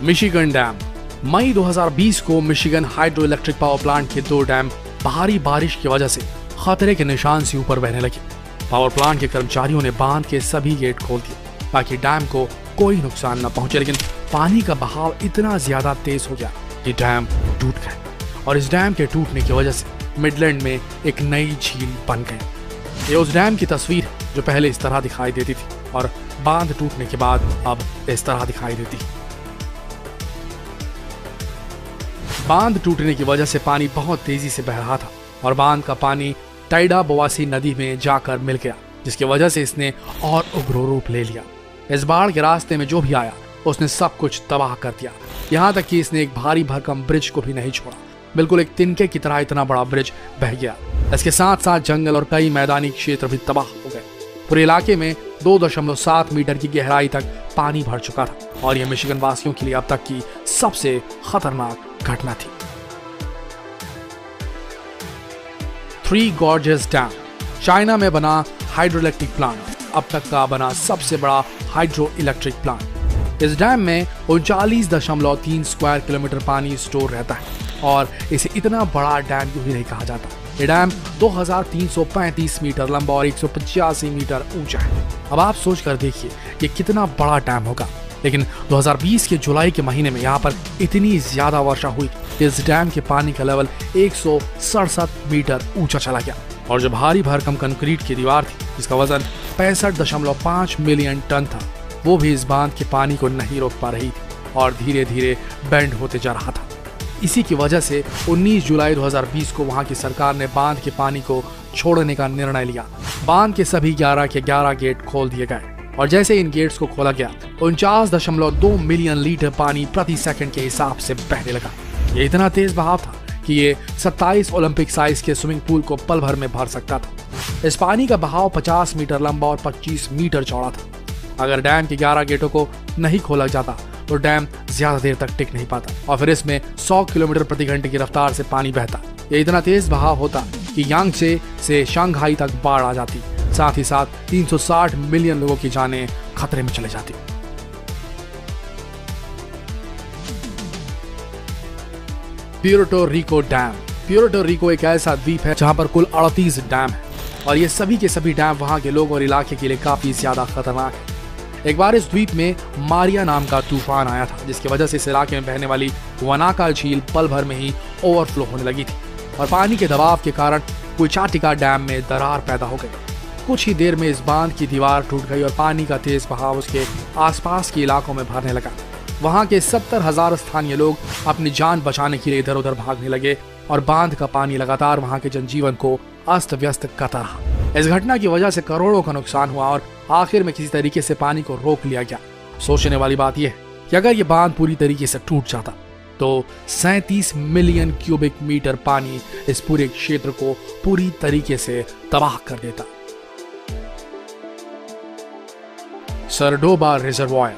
Michigan dam. मई 2020 को Michigan hydro electric power plant के 2 dam भारी बारिश की वजह से खतरे के निशान से ऊपर बहने लगे। पावर प्लांट के कर्मचारियों ने बांध के सभी गेट खोल दिए ताकि डैम को कोई नुकसान न पहुंचे, लेकिन पानी का बहाव इतना ज्यादा तेज हो गया कि डैम टूट गए और इस डैम के टूटने की वजह से मिडलैंड में एक नई झील बन गई। ये उस डैम की तस्वीर है जो पहले इस तरह दिखाई देती थी और बांध टूटने के बाद अब इस तरह दिखाई देती है। बांध टूटने की वजह से पानी बहुत तेजी से बह रहा था और बांध का पानी टाइडा बोवासी नदी में जाकर मिल गया, जिसकी वजह से इसने और उग्र रूप ले लिया। इस बाढ़ के रास्ते में जो भी आया उसने सब कुछ तबाह कर दिया, यहाँ तक कि इसने एक भारी भरकम ब्रिज को भी नहीं छोड़ा। बिल्कुल एक तिनके की तरह इतना बड़ा ब्रिज बह गया। इसके साथ साथ जंगल और कई मैदानी क्षेत्र भी तबाह हो गए। पूरे इलाके में 2.7 मीटर की गहराई तक पानी भर चुका था और यह मिशिगन वासियों के लिए अब तक की सबसे खतरनाक घटना थी। 3 गॉर्जेस डैम, चाइना में बना हाइड्रो इलेक्ट्रिक प्लांट, अब तक का बना सबसे बड़ा हाइड्रो इलेक्ट्रिक प्लांट। इस डैम में 39.3 स्क्वायर किलोमीटर पानी स्टोर रहता है और इसे इतना बड़ा डैम क्यों ही नहीं कहा जाता। ये डैम 2335 मीटर लंबा और 185 मीटर ऊंचा है। अब आप सोच कर देखिए ये कितना बड़ा डैम होगा। लेकिन 2020 के जुलाई के महीने में यहाँ पर इतनी ज्यादा वर्षा हुई कि इस डैम के पानी का लेवल 167 मीटर ऊंचा चला गया और जो भारी भरकम कंक्रीट की दीवार थी जिसका वजन 65.5 मिलियन टन था, वो भी इस बांध के पानी को नहीं रोक पा रही थी और धीरे धीरे बेंड होते जा रहा था। इसी की वजह से 19 जुलाई 2020 को वहां की सरकार ने बांध के पानी को छोड़ने का निर्णय लिया। बांध के सभी 11 के 11 गेट खोल दिए गए और जैसे इन गेट्स को खोला गया 49.2 मिलियन लीटर पानी प्रति सेकंड के हिसाब से बहने लगा। ये इतना तेज बहाव था कि ये 27 ओलंपिक साइज के स्विमिंग पूल को पल भर में भर सकता था। इस पानी का बहाव 50 मीटर लंबा और 25 मीटर चौड़ा था। अगर डैम के 11 गेटों को नहीं खोला जाता तो डैम ज्यादा देर तक टिक नहीं पाता और फिर इसमें 100 किलोमीटर प्रति घंटे की रफ्तार से पानी बहता। ये इतना तेज बहाव होता कि यांगचे से शंघाई तक बाढ़ आ जाती, साथ ही साथ 360 मिलियन लोगों की जानें खतरे में चले जाती। Puerto Rico dam. Puerto Rico एक ऐसा द्वीप है जहां पर कुल 38 डैम है और ये सभी के सभी डैम वहां के लोगों और इलाके के लिए काफी ज्यादा खतरनाक है। एक बार इस द्वीप में मारिया नाम का तूफान आया था जिसकी वजह से इस इलाके में बहने वाली वनाका झील पल भर में ही ओवरफ्लो होने लगी थी और पानी के दबाव के कारण कुचाटिका डैम में दरार पैदा हो गई। कुछ ही देर में इस बांध की दीवार टूट गई और पानी का तेज बहाव उसके आसपास के इलाकों में भरने लगा। वहां के 70,000 स्थानीय लोग अपनी जान बचाने के लिए इधर उधर भागने लगे और बांध का पानी लगातार वहां के जनजीवन को अस्त व्यस्त करता रहा। इस घटना की वजह से करोड़ों का नुकसान हुआ और आखिर में किसी तरीके से पानी को रोक लिया गया। सोचने वाली बात यह है कि अगर ये बांध पूरी तरीके से टूट जाता तो 37 मिलियन क्यूबिक मीटर पानी इस पूरे क्षेत्र को पूरी तरीके से तबाह कर देता। सरडोबा रिजर्वायर।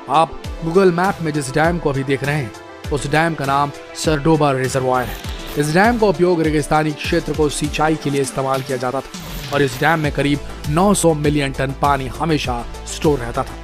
आप गूगल मैप में जिस डैम को अभी देख रहे हैं उस डैम का नाम सरडोबा रिजर्वायर है। इस डैम का उपयोग रेगिस्तानी क्षेत्र को सिंचाई के लिए इस्तेमाल किया जाता था और इस डैम में करीब 900 मिलियन टन पानी हमेशा स्टोर रहता था।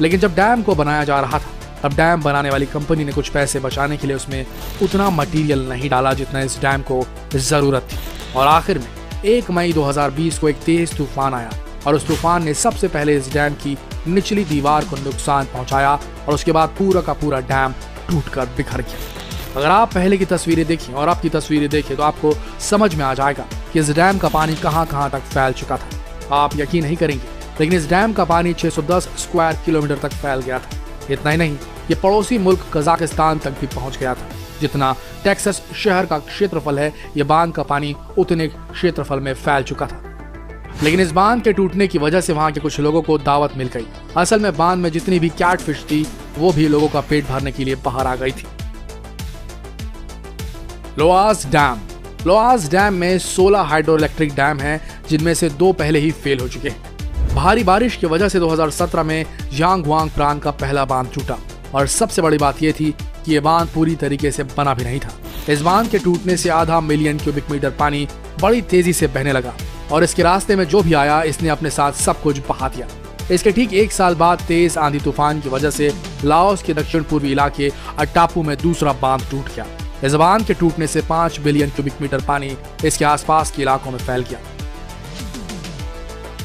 लेकिन जब डैम को बनाया जा रहा था तब डैम बनाने वाली कंपनी ने कुछ पैसे बचाने के लिए उसमें उतना मटेरियल नहीं डाला जितना इस डैम को जरूरत थी और आखिर में 1 मई 2020 को एक तेज तूफान आया और उस तूफान ने सबसे पहले इस डैम की निचली दीवार को नुकसान पहुंचाया और उसके बाद पूरा का पूरा डैम टूटकर बिखर गया। अगर आप पहले की तस्वीरें देखें और अब की तस्वीरें देखें तो आपको समझ में आ जाएगा कि इस डैम का पानी कहां तक फैल चुका था। आप यकीन नहीं करेंगे लेकिन इस डैम का पानी 610 स्क्वायर किलोमीटर तक फैल गया था। इतना ही नहीं, ये पड़ोसी मुल्क कजाकिस्तान तक भी पहुंच गया था। जितना टेक्सास शहर का क्षेत्रफल है, ये बांध का पानी उतने क्षेत्रफल में फैल चुका था। लेकिन इस बांध के टूटने की वजह से वहां के कुछ लोगों को दावत मिल गई। असल में बांध में जितनी भी कैटफिश थी वो भी लोगों का पेट भरने के लिए बाहर आ गई थी। लोआस डैम। लोआस डैम में 16 हाइड्रो इलेक्ट्रिक डैम हैं जिनमें से 2 पहले ही फेल हो चुके हैं। भारी बारिश की वजह से 2017 में यांगवांग प्रांत का पहला बांध टूटा और सबसे बड़ी बात यह थी कि यह बांध पूरी तरीके से बना भी नहीं था। इस बांध के टूटने से आधा मिलियन क्यूबिक मीटर पानी बड़ी तेजी से बहने लगा और इसके रास्ते में जो भी आया इसने अपने साथ सब कुछ बहा दिया। इसके ठीक 1 साल बाद तेज आंधी तूफान की वजह से लाओस के दक्षिण पूर्वी इलाके टापू में दूसरा बांध टूट गया। इस बांध के टूटने से 5 बिलियन क्यूबिक मीटर पानी इसके आसपास के इलाकों में फैल गया।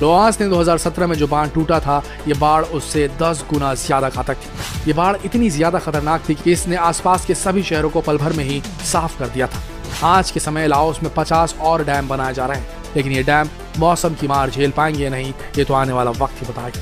लाओस ने 2017 में जो बांध टूटा था, ये बाढ़ उससे 10 गुना ज्यादा घातक थी। ये बाढ़ इतनी ज्यादा खतरनाक थी कि इसने आसपास के सभी शहरों को पल भर में ही साफ कर दिया था। आज के समय लाओस में 50 और डैम बनाए जा रहे हैं, लेकिन ये डैम मौसम की मार झेल पाएंगे या नहीं, ये तो आने वाला वक्त ही बताएगा।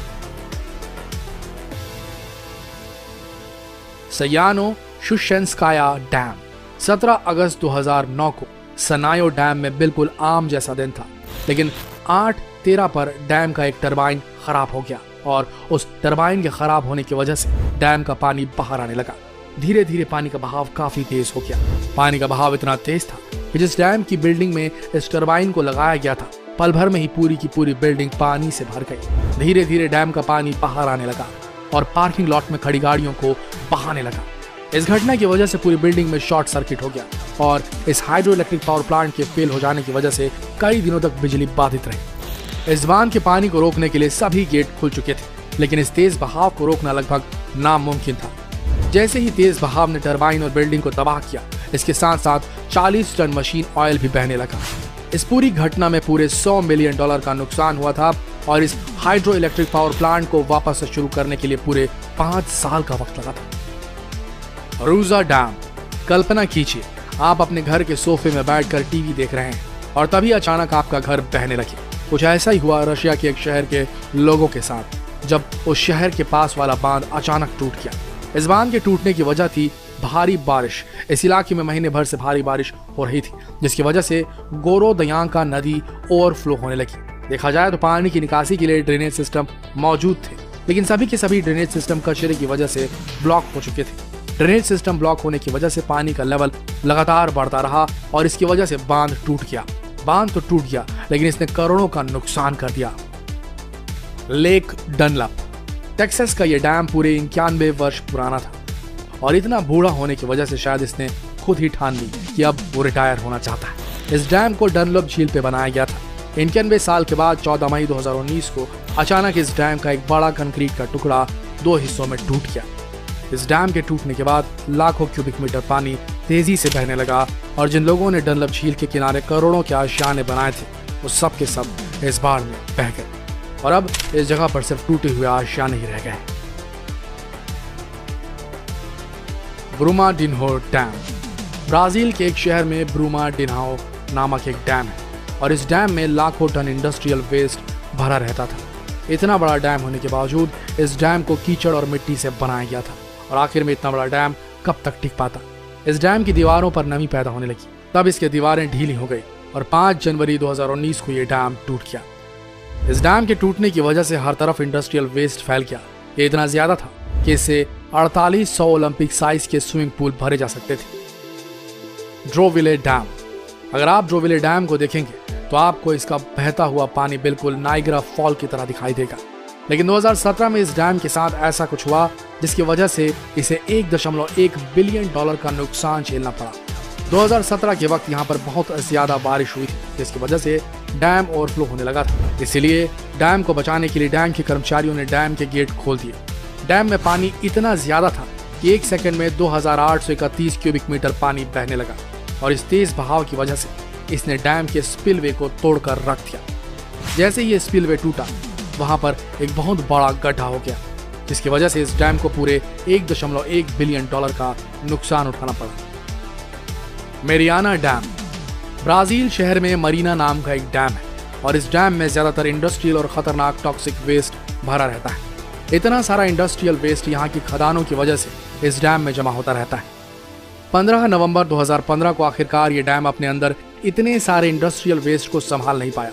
सयानो शुशेंस्काया डैम 17 अगस्त 2009 को सनायो डैम में बिल्कुल आम जैसा दिन था, लेकिन 8:13 पर डैम का एक टरबाइन खराब हो गया और उस टरबाइन के खराब होने की वजह से डैम का पानी बाहर आने लगा। धीरे धीरे पानी का बहाव काफी तेज हो गया। पानी का बहाव इतना तेज था कि जिस डैम की बिल्डिंग में इस टरबाइन को लगाया गया था, पल भर में ही पूरी की पूरी बिल्डिंग पानी से भर गई। धीरे धीरे डैम का पानी बाहर आने लगा और पार्किंग लॉट में खड़ी गाड़ियों को बहाने लगा। इस घटना की वजह से पूरी बिल्डिंग में शॉर्ट सर्किट हो गया और इस हाइड्रो इलेक्ट्रिक पावर प्लांट के फेल हो जाने की वजह से कई दिनों तक बिजली बाधित रही। इस बांध के पानी को रोकने के लिए सभी गेट खुल चुके थे, लेकिन इस तेज बहाव को रोकना लगभग नामुमकिन था। जैसे ही तेज बहाव ने टरबाइन और बिल्डिंग को तबाह किया, इसके साथ साथ 40 टन मशीन ऑयल भी बहने लगा। इस पूरी घटना में पूरे $100 मिलियन का नुकसान हुआ था और इस हाइड्रो इलेक्ट्रिक पावर प्लांट को वापस से शुरू करने के लिए पूरे 5 साल का वक्त लगा था। Ruja dam. कल्पना कीजिए, आप अपने घर के सोफे में बैठकर टीवी देख रहे हैं और तभी अचानक आपका घर बहने लगे। कुछ ऐसा ही हुआ रशिया के एक शहर के लोगों के साथ, जब उस शहर के पास वाला बांध अचानक टूट गया। इस बांध के टूटने की वजह थी भारी बारिश। इस इलाके में महीने भर से भारी बारिश हो रही थी, जिसकी वजह से गोरोदयांका नदी ओवरफ्लो होने लगी। देखा जाए तो पानी की निकासी के लिए ड्रेनेज सिस्टम मौजूद थे, लेकिन सभी के सभी ड्रेनेज सिस्टम कचरे की वजह से ब्लॉक हो चुके थे। ड्रेनेज सिस्टम ब्लॉक होने की वजह से पानी का लेवल लगातार बढ़ता रहा और इसकी वजह से बांध टूट गया। बांध तो टूट गया, लेकिन इसने करोड़ों का नुकसान कर दिया। Lake Dunlop. टेक्सास का यह डैम पूरे 91 वर्ष पुराना था और इतना बूढ़ा होने की वजह से शायद इसने खुद ही ठान ली कि अब वो रिटायर होना चाहता है। इस डैम को डनलप झील पे बनाया गया था। 91 साल के बाद 14 मई 2019 को अचानक इस डैम का एक बड़ा कंक्रीट का टुकड़ा 2 हिस्सों में टूट गया। इस डैम के टूटने के बाद लाखों क्यूबिक मीटर पानी तेजी से बहने लगा और जिन लोगों ने डनलप झील के किनारे करोड़ों के आशियाने बनाए थे, वो सब के सब इस बाढ़ में बह गए और अब इस जगह पर सिर्फ टूटे हुए आशियाने ही रह गए। ब्रूमाडिन्हो डैम। ब्राजील के एक शहर में ब्रूमाडिन्हो नामक एक डैम है और इस डैम में लाखों टन इंडस्ट्रियल वेस्ट भरा रहता था। इतना बड़ा डैम होने के बावजूद इस डैम को कीचड़ और मिट्टी से बनाया गया था और आखिर में इतना बड़ा डैम कब तक टिक पाता। इस डैम की दीवारों पर नमी पैदा होने लगी, तब इसकी दीवारें ढीली हो गई और 5 जनवरी 2019 को यह डैम टूट गया। इस डैम के टूटने की वजह से हर तरफ इंडस्ट्रियल वेस्ट फैल गया। ये इतना ज्यादा था कि इससे 4800 ओलंपिक साइज के स्विमिंग पूल भरे जा सकते थे। ड्रोविले डैम। अगर आप ड्रोविले डैम को देखेंगे तो आपको इसका बहता हुआ पानी बिल्कुल नाइग्रा फॉल की तरह दिखाई देगा, लेकिन 2017 में इस डैम के साथ ऐसा कुछ हुआ जिसकी वजह से इसे $1.1 बिलियन का नुकसान झेलना पड़ा। 2017 के वक्त यहाँ पर बहुत ज्यादा बारिश हुई थी, जिसकी वजह से डैम ओवरफ्लो होने लगा था। इसीलिए डैम को बचाने के लिए डैम के कर्मचारियों ने डैम के गेट खोल दिए। डैम में पानी इतना ज्यादा था कि 1 सेकंड में 2831 क्यूबिक मीटर पानी बहने लगा और इस तेज बहाव की वजह से इसने डैम के स्पिलवे को तोड़कर रख दिया। जैसे ही ये स्पिलवे टूटा, वहां पर एक बहुत बड़ा गड्ढा हो गया, जिसकी वजह से इस डैम को पूरे $1.1 बिलियन का नुकसान उठाना पड़ा। Mariana dam. ब्राजील शहर में मरीना नाम का एक डैम है और इस डैम में ज्यादातर इंडस्ट्रियल और खतरनाक टॉक्सिक वेस्ट भरा रहता है। इतना सारा इंडस्ट्रियल वेस्ट यहाँ की खदानों की वजह से इस डैम में जमा होता रहता है। 15 नवंबर 2015 को आखिरकार ये डैम अपने अंदर इतने सारे इंडस्ट्रियल वेस्ट को संभाल नहीं पाया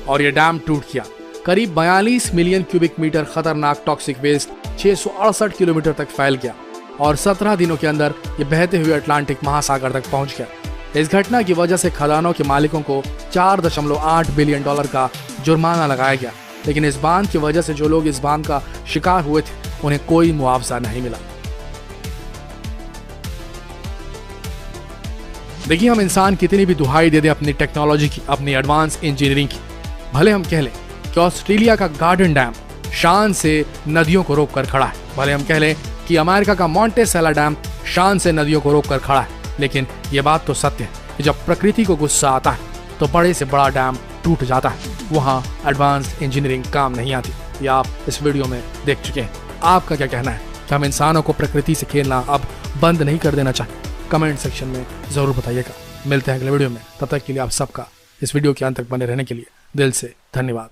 और ये डैम टूट गया। करीब 42 मिलियन क्यूबिक मीटर खतरनाक टॉक्सिक वेस्ट 668 किलोमीटर तक फैल गया और 17 दिनों के अंदर ये बहते हुए अटलांटिक महासागर तक पहुंच गया। इस घटना की वजह से खदानों के मालिकों को $4.8 बिलियन का जुर्माना लगाया गया, लेकिन इस बांध की वजह से जो लोग इस बांध का शिकार हुए थे, उन्हें कोई मुआवजा नहीं मिला। देखिए, हम इंसान कितनी भी दुहाई दे दे अपनी टेक्नोलॉजी की, अपनी एडवांस इंजीनियरिंग की, भले हम कह लें कि ऑस्ट्रेलिया का गार्डन डैम शान से नदियों को रोक कर खड़ा है। भले हम कह लें कि अमेरिका का मोंटेसेला डैम शान से नदियों को रोक कर खड़ा है, लेकिन यह बात तो सत्य है कि जब प्रकृति को गुस्सा आता है तो बड़े से बड़ा डैम टूट जाता है। वहाँ एडवांस इंजीनियरिंग काम नहीं आती। ये आप इस वीडियो में देख चुके हैं। आपका क्या कहना है कि हम इंसानों को प्रकृति से खेलना अब बंद नहीं कर देना चाहिए? कमेंट सेक्शन में जरूर बताइएगा। मिलते हैं अगले वीडियो में। तब तक के लिए आप सबका इस वीडियो के अंत तक बने रहने के लिए दिल से धन्यवाद।